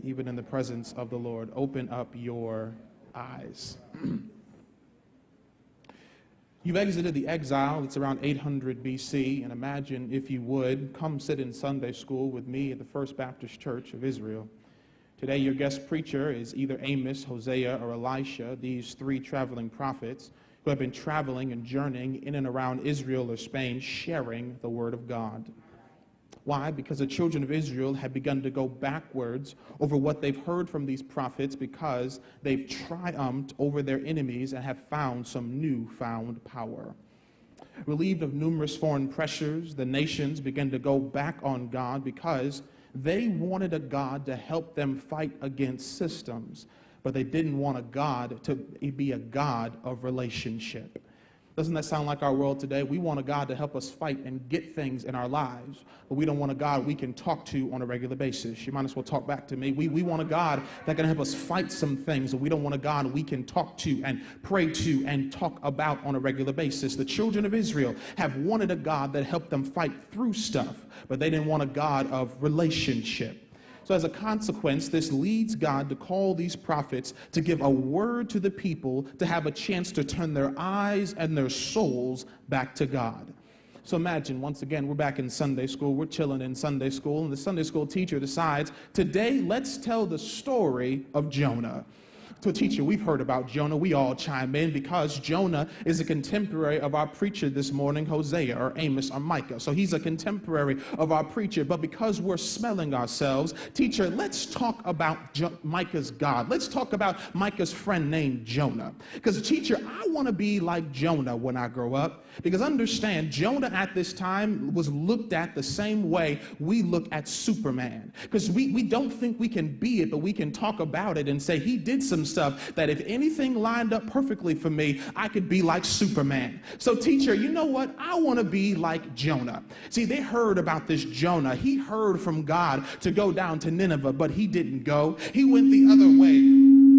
even in the presence of the Lord. Open up your eyes. You've exited the exile. It's around 800 BC. And imagine, if you would, come sit in Sunday school with me at the First Baptist Church of Israel. Today, your guest preacher is either Amos, Hosea, or Elisha, these three traveling prophets who have been traveling and journeying in and around Israel or Spain, sharing the Word of God. Why? Because the children of Israel have begun to go backwards over what they've heard from these prophets, because they've triumphed over their enemies and have found some newfound power. Relieved of numerous foreign pressures, the nations began to go back on God because they wanted a God to help them fight against systems, but they didn't want a God to be a God of relationship. Doesn't that sound like our world today? We want a God to help us fight and get things in our lives, but we don't want a God we can talk to on a regular basis. You might as well talk back to me. We want a God that can help us fight some things, and we don't want a God we can talk to and pray to and talk about on a regular basis. The children of Israel have wanted a God that helped them fight through stuff, but they didn't want a God of relationship. So as a consequence, this leads God to call these prophets to give a word to the people, to have a chance to turn their eyes and their souls back to God. So imagine, once again, we're back in Sunday school. We're chilling in Sunday school, and the Sunday school teacher decides, today let's tell the story of Jonah. So teacher, we've heard about Jonah. We all chime in because Jonah is a contemporary of our preacher this morning, Hosea or Amos or Micah. So he's a contemporary of our preacher. But because we're smelling ourselves, teacher, let's talk about Micah's God. Let's talk about Micah's friend named Jonah. Because teacher, I want to be like Jonah when I grow up. Because understand, Jonah at this time was looked at the same way we look at Superman. Because we don't think we can be it, but we can talk about it and say he did some stuff that if anything lined up perfectly for me, I could be like Superman. So teacher, you know what? I want to be like Jonah. See, they heard about this Jonah. He heard from God to go down to Nineveh, but he didn't go. He went the other way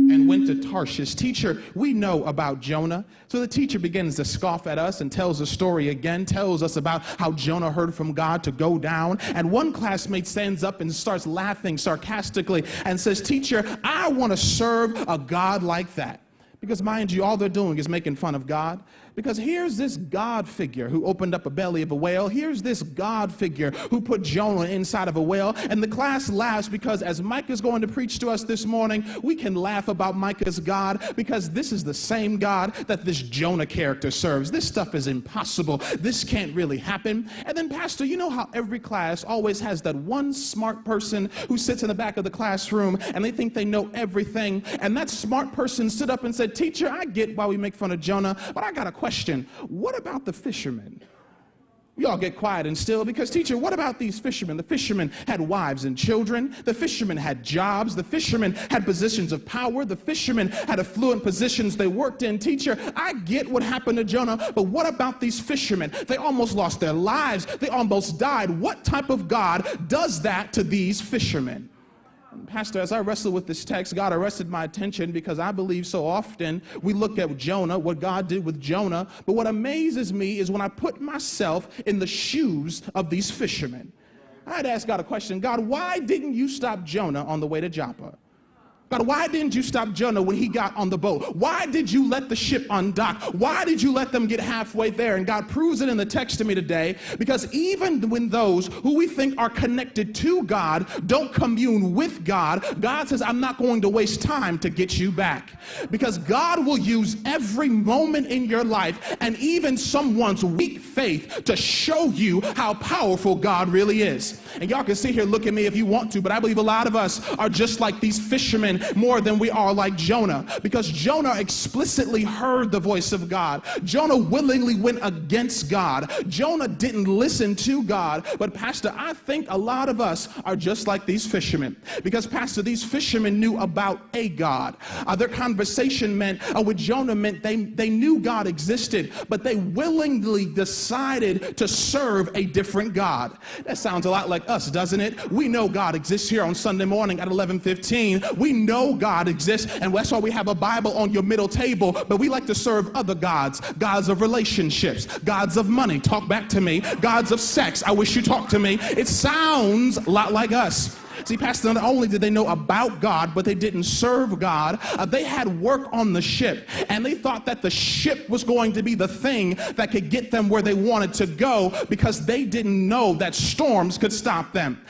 and went to Tarshish. Teacher, we know about Jonah. So the teacher begins to scoff at us and tells the story again, tells us about how Jonah heard from God to go down. And one classmate stands up and starts laughing sarcastically and says, teacher, I want to serve a God like that. Because mind you, all they're doing is making fun of God. Because here's this God figure who opened up a belly of a whale. Here's this God figure who put Jonah inside of a whale. And the class laughs because as Micah's going to preach to us this morning, we can laugh about Micah's God because this is the same God that this Jonah character serves. This stuff is impossible. This can't really happen. And then, Pastor, you know how every class always has that one smart person who sits in the back of the classroom and they think they know everything. And that smart person stood up and said, teacher, I get why we make fun of Jonah, but I got a question. What about the fishermen? We all get quiet and still because, teacher, what about these fishermen? The fishermen had wives and children. The fishermen had jobs. The fishermen had positions of power. The fishermen had affluent positions they worked in. Teacher, I get what happened to Jonah, but what about these fishermen? They almost lost their lives. They almost died. What type of God does that to these fishermen? Pastor, as I wrestle with this text, God arrested my attention because I believe so often we look at Jonah, what God did with Jonah, but what amazes me is when I put myself in the shoes of these fishermen. I had to ask God a question. God, why didn't you stop Jonah on the way to Joppa? God, why didn't you stop Jonah when he got on the boat? Why did you let the ship undock? Why did you let them get halfway there? And God proves it in the text to me today, because even when those who we think are connected to God don't commune with God, God says, I'm not going to waste time to get you back. Because God will use every moment in your life and even someone's weak faith to show you how powerful God really is. And y'all can sit here, look at me if you want to, but I believe a lot of us are just like these fishermen more than we are like Jonah, because Jonah explicitly heard the voice of God. Jonah willingly went against God. Jonah didn't listen to God. But Pastor, I think a lot of us are just like these fishermen, because Pastor, these fishermen knew about a God. Their conversation with Jonah meant they knew God existed, but they willingly decided to serve a different God. That sounds a lot like us, doesn't it? We know God exists here on Sunday morning at 11:15. We know God exists, and that's why we have a Bible on your middle table, but we like to serve other gods. Gods of relationships, gods of money, talk back to me, gods of sex, I wish you talked to me. It sounds a lot like us. See, Pastor, not only did they know about God, but they didn't serve God. They had work on the ship, and they thought that the ship was going to be the thing that could get them where they wanted to go, because they didn't know that storms could stop them.